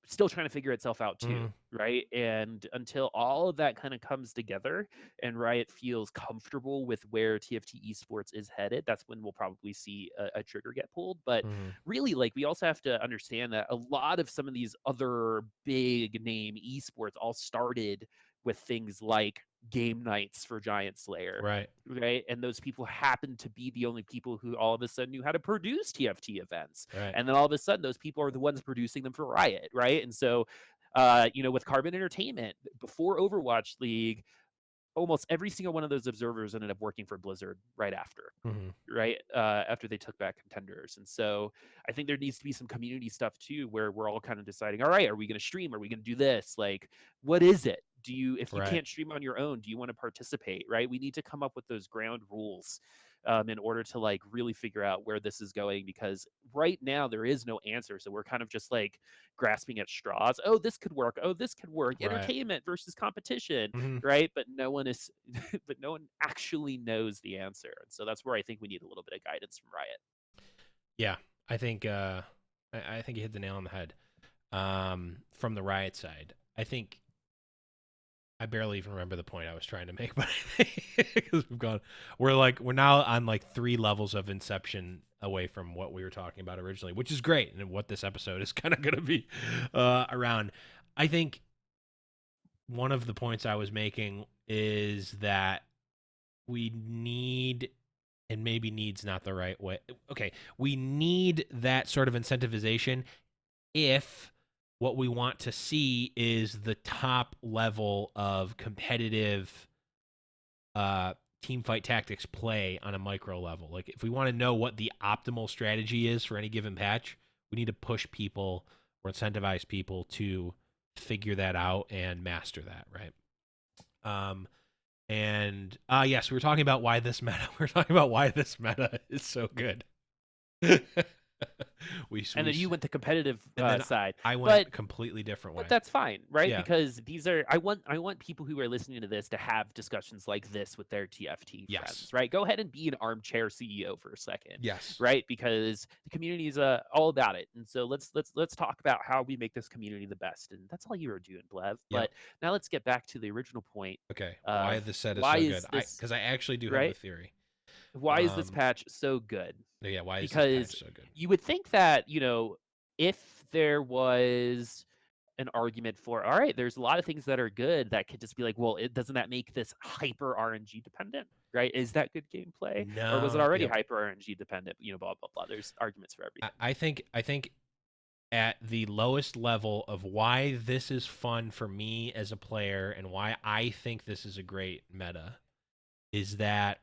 still trying to figure itself out too, Mhm. right? And until all of that kind of comes together and Riot feels comfortable with where TFT esports is headed, that's when we'll probably see a trigger get pulled. But Mhm. really, like, we also have to understand that a lot of some of these other big name esports all started with things like game nights for Giant Slayer, Right. right? And those people happen to be the only people who all of a sudden knew how to produce TFT events. Right. And then all of a sudden, those people are the ones producing them for Riot, right? And so, with Carbon Entertainment, before Overwatch League, almost every single one of those observers ended up working for Blizzard right after, Mhm. right? After they took back contenders. And so I think there needs to be some community stuff too, where we're all kind of deciding, all right, are we going to stream? Are we going to do this? Like, what is it? Do you, if you Right. can't stream on your own, do you want to participate? Right? We need to come up with those ground rules in order to like really figure out where this is going, because right now there is no answer. So we're kind of just like grasping at straws. Oh, this could work. Oh, this could work. Right. Entertainment versus competition, Mhm. right? But no one is, but no one actually knows the answer. And so that's where I think we need a little bit of guidance from Riot. Yeah. I think I think you hit the nail on the head. From the Riot side, I think I barely even remember the point I was trying to make, but because we're now on like 3 levels of Inception away from what we were talking about originally, which is great, and what this episode is kind of going to be around. I think one of the points I was making is that we need, and maybe needs not the right way. Okay, we need that sort of incentivization if what we want to see is the top level of competitive Teamfight Tactics play on a micro level. Like, if we want to know what the optimal strategy is for any given patch, we need to push people or incentivize people to figure that out and master that, right? And yes, we were talking about why this meta. We're talking about why this meta is so good. we And then you went the competitive and then side, I went but a completely different way. that's fine, right? Yeah. Because these are, I want people who are listening to this to have discussions like this with their TFT Yes. friends, right? Go ahead and be an armchair CEO for a second, Yes. right? Because the community is all about it. And so let's talk about how we make this community the best. And that's all you were doing, Blev. Yep. But now let's get back to the original point Okay. Why of this set is why so good? is this Because I actually do have a right? theory. Why is this patch so good? Yeah. Why is this Because patch so good? you would think that, if there was an argument for, all right, there's a lot of things that are good that could just be like, well, it doesn't that make this hyper RNG dependent, right? Is that good gameplay, or was it No. already Yep. hyper RNG dependent? Blah blah blah. There's arguments for everything. I think at the lowest level of why this is fun for me as a player and why I think this is a great meta is that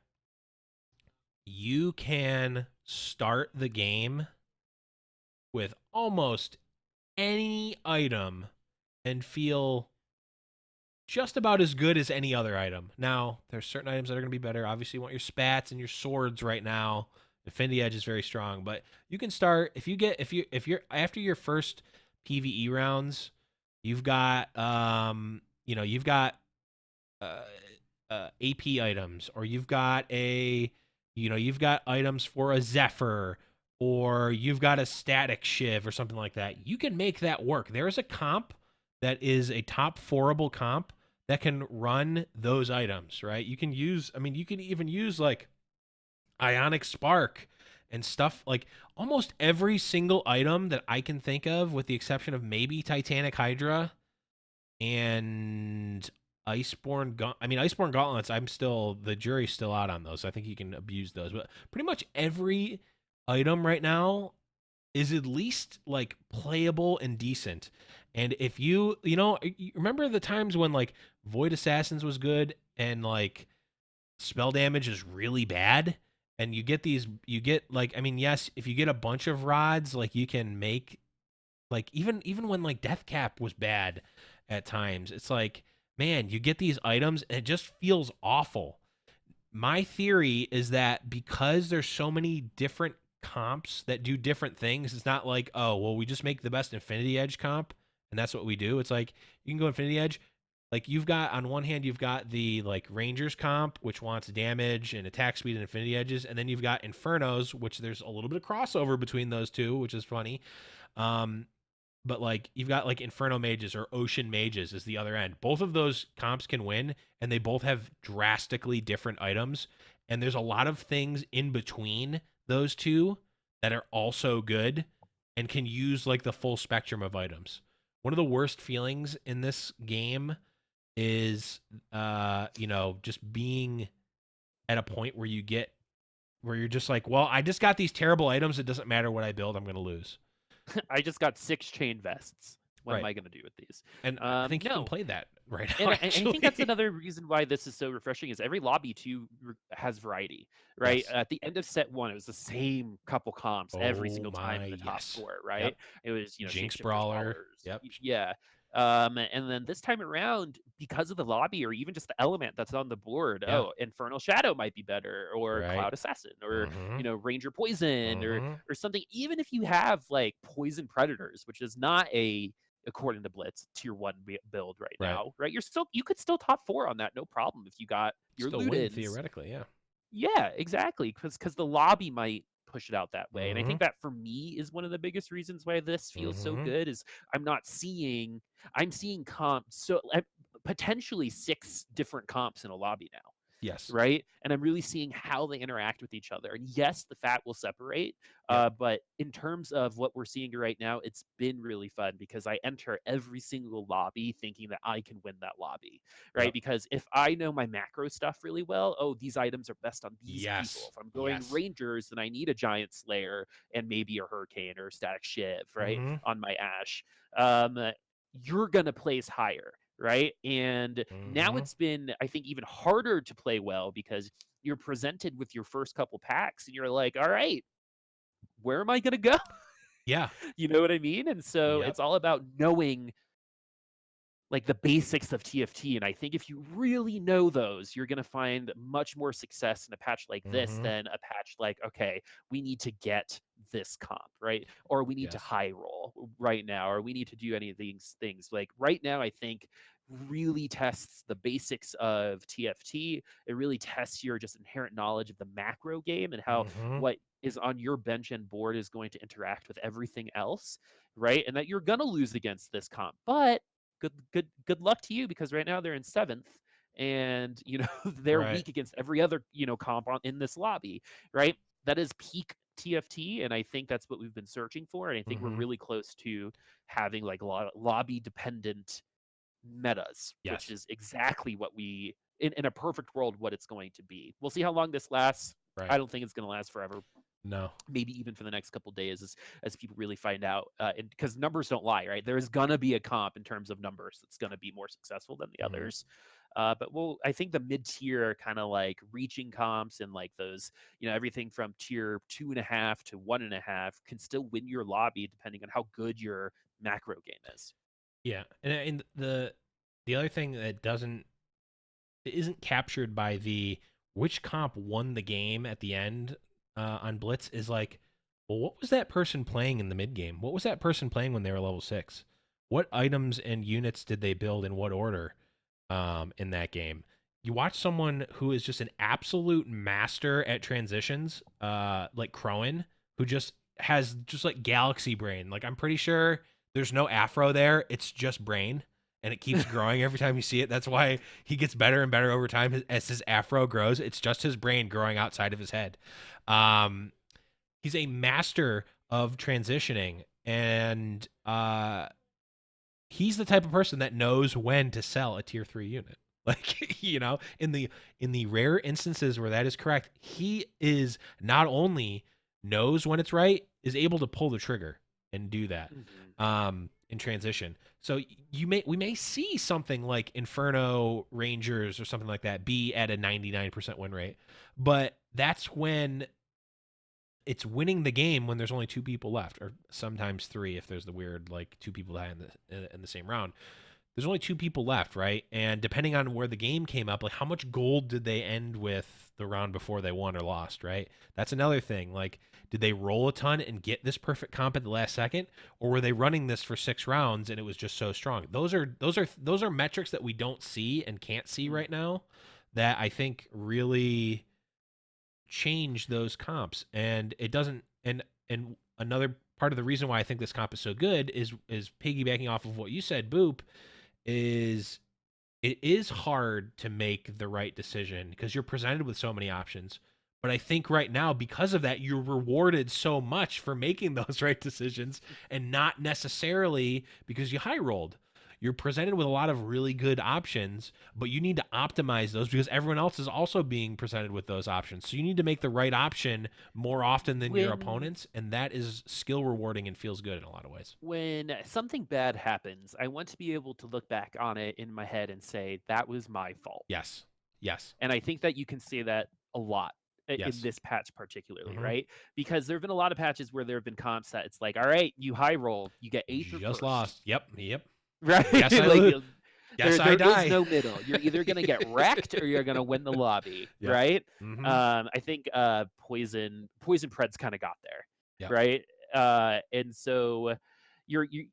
you can start the game with almost any item and feel just about as good as any other item. Now, there's certain items that are going to be better. Obviously, you want your spats and your swords right now. Infinity Edge is very strong, but you can start if you're after your first PvE rounds, you've got you've got uh, AP items, or you've got items for a Zephyr, or you've got a static shiv or something like that. You can make that work. There is a comp that is a top 4able comp that can run those items, right? You can even use like Ionic Spark and stuff, like almost every single item that I can think of, with the exception of maybe Titanic Hydra and Iceborne Gauntlets. The jury's still out on those. I think you can abuse those, but pretty much every item right now is at least like playable and decent. And if you remember the times when like Void Assassins was good and like spell damage is really bad, and you get like, yes, if you get a bunch of rods, like you can make, like, even when like Death Cap was bad at times, it's like, man, you get these items and it just feels awful. My theory is that because there's so many different comps that do different things. It's not like, oh, well, we just make the best Infinity Edge comp and that's what we do. It's like you can go Infinity Edge. Like you've got on one hand, you've got the like Rangers comp, which wants damage and attack speed and Infinity Edges, and then you've got Infernos, which there's a little bit of crossover between those two, which is funny. Um, but like you've got like Inferno Mages or Ocean Mages is the other end. Both of those comps can win, and they both have drastically different items. And there's a lot of things in between those two that are also good and can use like the full spectrum of items. One of the worst feelings in this game is just being at a point where you're just like, well, I just got these terrible items. It doesn't matter what I build, I'm gonna lose. I just got 6 chain vests. What am Right. I going to do with these? And I think you can No. play that right now, And I think that's actually. another reason why this is so refreshing is every lobby too has variety, right? Yes. At the end of set 1, it was the same couple comps every Oh single time my, in the top yes. 4, Yep. right? It was, Jinx shapeshifters, Brawler. brawlers. Yep. Yeah. And then this time around, because of the lobby or even just the element that's on the board, Yeah. Infernal Shadow might be better, or Right. Cloud Assassin, or Mm-hmm. Ranger Poison, Mm-hmm. or something. Even if you have like Poison Predators, which is not according to Blitz, tier 1 build right Right. now, right? You could still top 4 on that, no problem, if you got your Still win Ludens. theoretically, yeah. Yeah, exactly, because the lobby might push it out that way, and I Mm-hmm. think that for me is one of the biggest reasons why this feels so Mm-hmm. good is I'm seeing comps, so potentially 6 different comps in a lobby now, Yes. right? And I'm really seeing how they interact with each other. And yes, the fat will separate, Yep. but in terms of what we're seeing right now, it's been really fun because I enter every single lobby thinking that I can win that lobby, right? Yep. Because if I know my macro stuff really well, oh, these items are best on these people. Yes. If I'm going Yes. Rangers, then I need a Giant Slayer and maybe a Hurricane or a Static Shiv, right? Mm-hmm. On my Ash. Um, you're going to place higher, right? And now Mm-hmm. it's been, I think, even harder to play well because you're presented with your first couple packs and you're like, all right, where am I going to go? Yeah. You know what I mean? And so Yep. it's all about knowing like the basics of TFT. And I think if you really know those, you're going to find much more success in a patch like this Mm-hmm. than a patch like, okay, we need to get this comp, right? Or we need to Yes. high roll right now, or we need to do any of these things. Like right now, I think really tests the basics of TFT. It really tests your just inherent knowledge of the macro game and how Mm-hmm. what is on your bench and board is going to interact with everything else, right? And that you're gonna lose against this comp, but good luck to you because right now they're in 7th and they're Right. weak against every other comp in this lobby, right? That is peak TFT, and I think that's what we've been searching for, and I think we're Mm-hmm. really close to having like lobby dependent metas, which Yes. is exactly what we in a perfect world what it's going to be. We'll see how long this lasts. Right. I don't think it's going to last forever, No. maybe even for the next couple days as people really find out, because numbers don't lie, right? There is gonna be a comp in terms of numbers that's gonna be more successful than the Mm-hmm. others. But I think the mid tier kind of like reaching comps and like those, everything from tier 2.5 to 1.5 can still win your lobby depending on how good your macro game is. Yeah. And the other thing that doesn't it isn't captured by the which comp won the game at the end on Blitz is like, well, what was that person playing in the mid game? What was that person playing when they were level 6? What items and units did they build in what order in that game? You watch someone who is just an absolute master at transitions, like Crowan, who just has just like galaxy brain. Like I'm pretty sure there's no afro there. It's just brain and it keeps growing every time you see it. That's why he gets better and better over time as his afro grows. It's just his brain growing outside of his head. Um, he's a master of transitioning, and he's the type of person that knows when to sell a tier 3 unit. Like, in the rare instances where that is correct, he is not only knows when it's right, is able to pull the trigger and do that in transition. So we may see something like Inferno Rangers or something like that be at a 99% win rate. But that's when it's winning the game when there's only 2 people left, or sometimes 3 if there's the weird like 2 people die in the same round. there's only 2 people left, right? And depending on where the game came up, like how much gold did they end with the round before they won or lost, right? That's another thing. Like, did they roll a ton and get this perfect comp at the last second, or were they running this for 6 rounds and it was just so strong? Those are metrics that we don't see and can't see right now that I think really change those comps. And it doesn't and another part of the reason why I think this comp is so good is piggybacking off of what you said, Boop, is it is hard to make the right decision because you're presented with so many options. But I think right now, because of that, you're rewarded so much for making those right decisions and not necessarily because you high rolled. You're presented with a lot of really good options, but you need to optimize those because everyone else is also being presented with those options. So you need to make the right option more often than your When opponents, and that is skill rewarding and feels good in a lot of ways. when something bad happens, I want to be able to look back on it in my head and say that was my fault. Yes. Yes. And I think that you can say that a lot in Yes. this patch particularly, Mhm. right? Because there have been a lot of patches where there have been comps that it's like, all right, you high roll, you get 8th or Just 1st, lost. Yep. Yep. right? Guess I Like lose. Guess I there is die. no middle. You're either gonna get wrecked or you're gonna win the lobby, Yep. right? Mm-hmm. I think Poison Preds kind of got there, Yep. right? And so you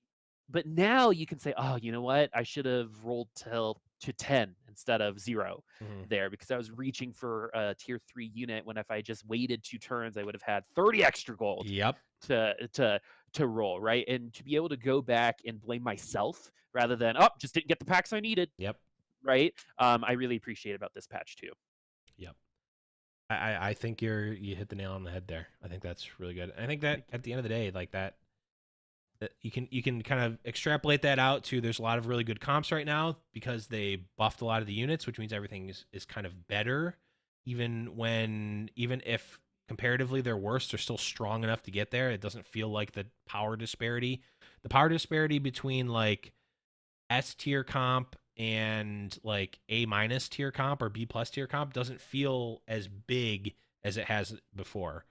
but now you can say, oh, you know what? I should have rolled to 10 instead of 0 Mm-hmm. there because I was reaching for a tier 3 unit when if I just waited 2 turns, I would have had 30 extra gold Yep. to roll, right? And to be able to go back and blame myself rather than, oh, just didn't get the packs I needed, Yep. right? I really appreciate about this patch too. Yep. I think you hit the nail on the head there. I think that's really good. I think that Thank you. at the end of the day, like that you can kind of extrapolate that out to there's a lot of really good comps right now because they buffed a lot of the units, which means everything is kind of better. Even if comparatively they're worse, they're still strong enough to get there. It doesn't feel like the power disparity between like S tier comp and like A minus tier comp or B plus tier comp doesn't feel as big as it has before.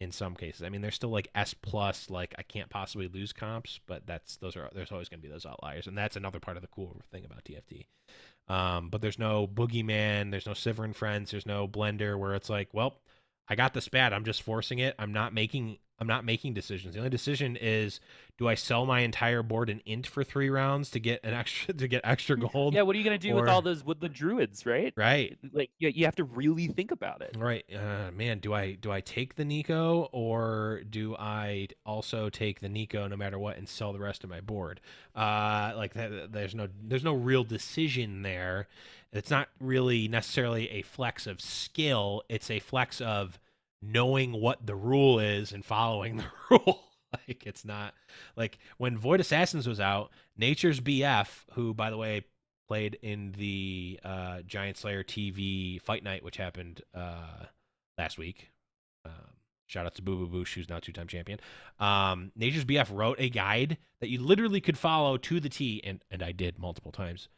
In some cases, I mean, there's still like S plus, like I can't possibly lose comps, but there's always going to be those outliers, and that's another part of the cool thing about TFT. But there's no boogeyman, there's no Sivern friends, there's no blender where it's like, well, I got the spat, I'm just forcing it. I'm not making decisions. The only decision is, do I sell my entire board in int for 3 rounds to get extra gold? Yeah, what are you gonna do with all Or those woodland druids, right? right. Like you have to really think about it. Right. Man, do I take the Nico or do I also take the Nico no matter what and sell the rest of my board? Like there's no real decision there. It's not really necessarily a flex of skill. It's a flex of knowing what the rule is and following the rule. Like it's not like when Void Assassins was out, Nature's BF, who by the way played in the Giant Slayer TV Fight Night, which happened last week. Um, Shout out to Boo Boo Boosh, who's now 2-time champion. Nature's BF wrote a guide that you literally could follow to the T, and I did multiple times.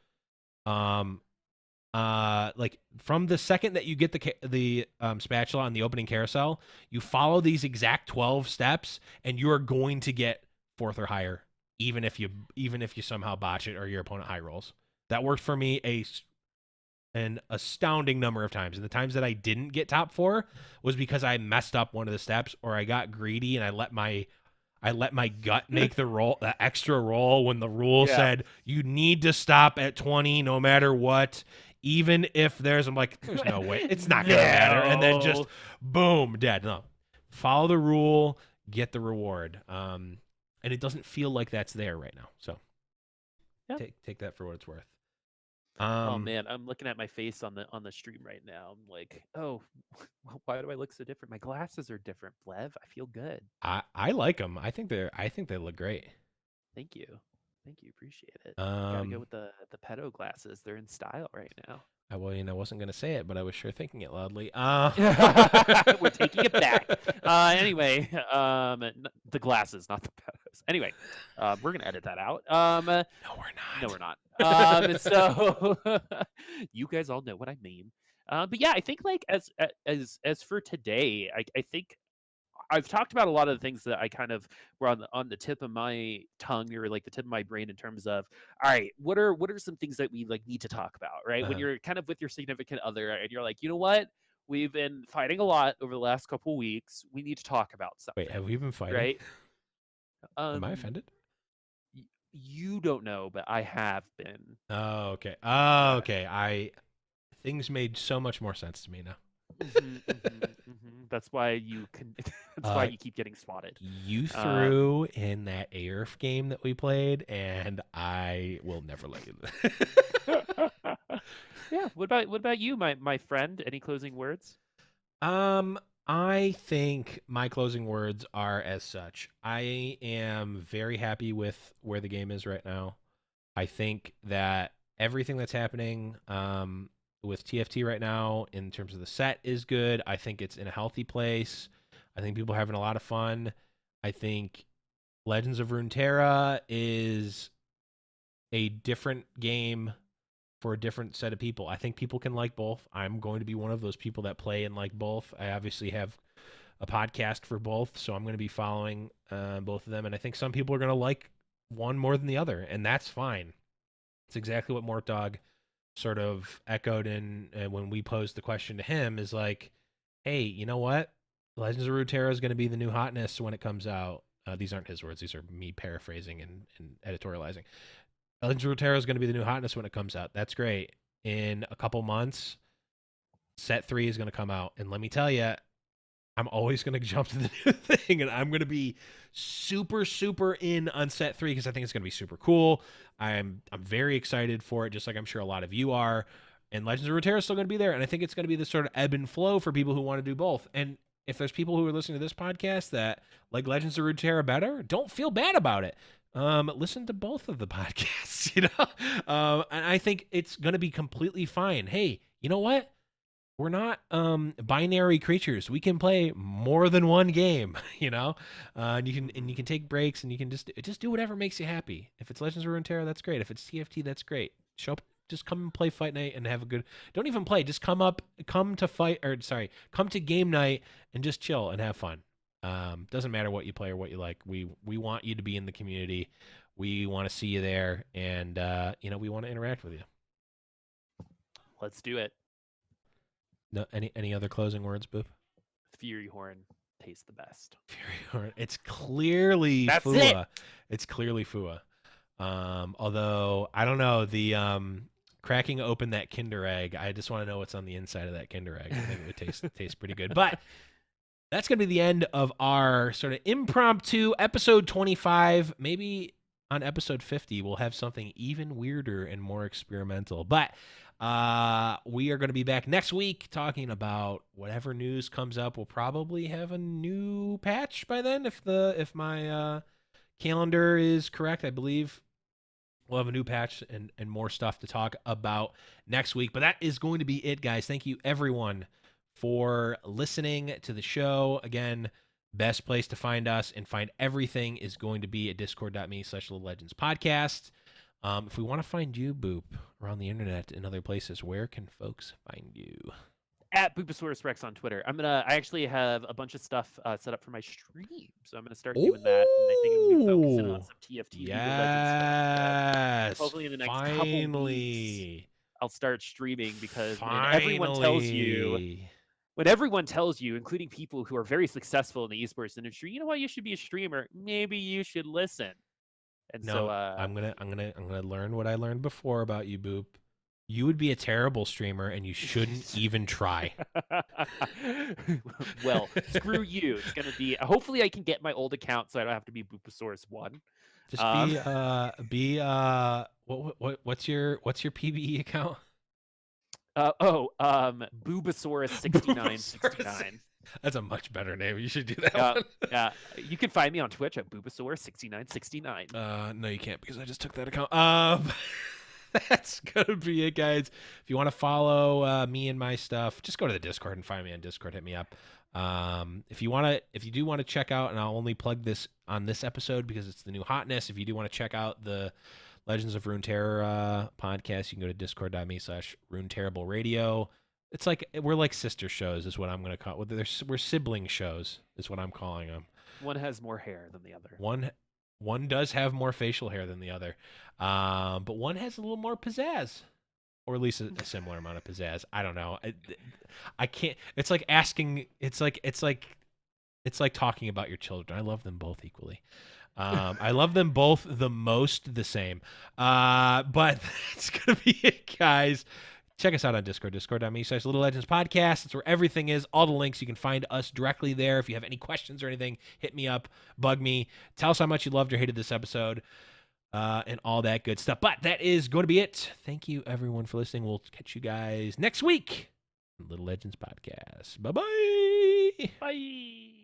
Like from the second that you get the spatula on the opening carousel, you follow these exact 12 steps, and you are going to get 4th or higher, even if you somehow botch it or your opponent high rolls. That worked for me an astounding number of times. And the times that I didn't get top 4 was because I messed up one of the steps or I got greedy and I let my gut make the extra roll when the rule said you need to stop at 20 no matter what. Even if I'm like, there's no way. It's not going to matter. And then just boom, dead. No. Follow the rule, get the reward. And it doesn't feel like that's there right now. So Yeah. take that for what it's worth. Oh man, I'm looking at my face on the stream right now. I'm like, oh, why do I look so different? My glasses are different, Blev. I feel good. I like them. I think they look great. Thank you. Appreciate it. Gotta go with the pedo glasses. They're in style right now. I wasn't gonna say it, but I was sure thinking it loudly. We're taking it back. Anyway, the glasses, not the pedos. Anyway, we're gonna edit that out. No, we're not. So you guys all know what I mean. But yeah, I think like as for today, I think I've talked about a lot of the things that I kind of were on the tip of my tongue or like the tip of my brain in terms of, all right, what are some things that we like need to talk about, right? When Uh-huh. you're kind of with your significant other and you're like, you know what? We've been fighting a lot over the last couple weeks. We need to talk about Wait, something, have we been fighting? right? Am I Um, offended? you don't know, but I have been. Oh, okay. Oh, Yeah. okay. Things made so much more sense to me now. That's why you can. That's why Uh, you keep getting swatted. you Um, threw in that ARF game that we played, and I will never let you. yeah. What about you, my friend? Any closing words? um, I think my closing words are as such. I am very happy with where the game is right now. I think that everything that's happening with TFT right now in terms of the set is good. I think it's in a healthy place. I think people are having a lot of fun. I think Legends of Runeterra is a different game for a different set of people. I think people can like both. I'm going to be one of those people that play and like both. I obviously have a podcast for both, so I'm going to be following both of them. And I think some people are going to like one more than the other, and that's fine. It's exactly what Mort Dog sort of echoed in when we posed the question to him is like, hey, you know what? Legends of Runeterra is going to be the new hotness when it comes out. These aren't his words. These are me paraphrasing and editorializing. Legends of Runeterra is going to be the new hotness when it comes out. That's great. In a couple months, set 3 is going to come out. And let me tell you, I'm always going to jump to the new thing, and I'm going to be super, super in on set 3 because I think it's going to be super cool. I'm very excited for it, just like I'm sure a lot of you are. And Legends of Runeterra is still going to be there, and I think it's going to be this sort of ebb and flow for people who want to do both. And if there's people who are listening to this podcast that like Legends of Runeterra better, don't feel bad about it. Listen to both of the podcasts, you know. And I think it's going to be completely fine. Hey, you know what? We're not binary creatures. We can play more than one game, you know. And you can take breaks and you can just do whatever makes you happy. If it's Legends of Runeterra, that's great. If it's TFT, that's great. Show up, just come and play fight night and have a good. Don't even play. Just come to fight or sorry, come to game night and just chill and have fun. Doesn't matter what you play or what you like. We want you to be in the community. We want to see you there, and we want to interact with you. Let's do it. No, any other closing words, Boop? Fury Horn tastes the best. Fury Horn. It's clearly That's it. Fua. It's clearly Fua. Although I don't know the cracking open that Kinder egg. I just want to know what's on the inside of that Kinder egg. I think it would taste pretty good. But that's gonna be the end of our sort of impromptu episode 25. Maybe on episode 50 we'll have something even weirder and more experimental. But we are going to be back next week talking about whatever news comes up. We'll probably have a new patch by then if my calendar is correct. I believe we'll have a new patch and more stuff to talk about next week. But that is going to be it, guys. Thank you everyone for listening to the show. Again, best place to find us and find everything is going to be at discord.me/Legends Podcast. If we want to find you, Boop, around the internet and other places, where can folks find you? At Booposaurus Rex on Twitter. I actually have a bunch of stuff set up for my stream, so I'm gonna start doing that. And I think I'm gonna be focusing on some TFT League of Legends stuff. Yes. So hopefully in the next couple weeks, Finally. I'll start streaming because Finally. when everyone tells you, including people who are very successful in the esports industry, you know what, you should be a streamer. Maybe you should listen. And so No, I'm gonna learn what I learned before about you, Boop. You would be a terrible streamer and you shouldn't even try. well, screw you. It's gonna be hopefully I can get my old account so I don't have to be Booposaurus 1. Just what's your PBE account? Boobosaurus 6969. That's a much better name. You should do that one. Yeah. You can find me on Twitch at Boobosaurus 6969. No, you can't because I just took that account. That's gonna be it, guys. If you want to follow me and my stuff, just go to the Discord and find me on Discord. Hit me up. If you do want to check out, and I'll only plug this on this episode because it's the new hotness. If you do want to check out the Legends of Runeterra podcast, you can go to discord.me/RuneTerribleRadio. It's like we're like sister shows, is what I'm gonna call. We're sibling shows, is what I'm calling them. One has more hair than the other. One does have more facial hair than the other, but one has a little more pizzazz, or at least a similar amount of pizzazz. I don't know. I can't. It's like asking. It's like talking about your children. I love them both equally. I love them both the most the same. But that's gonna be it, guys. Check us out on Discord, discord.me/Little Legends Podcast. That's where everything is. All the links. You can find us directly there. If you have any questions or anything, hit me up, bug me, tell us how much you loved or hated this episode, and all that good stuff. But that is going to be it. Thank you, everyone, for listening. We'll catch you guys next week. Little Legends Podcast. Bye-bye. Bye.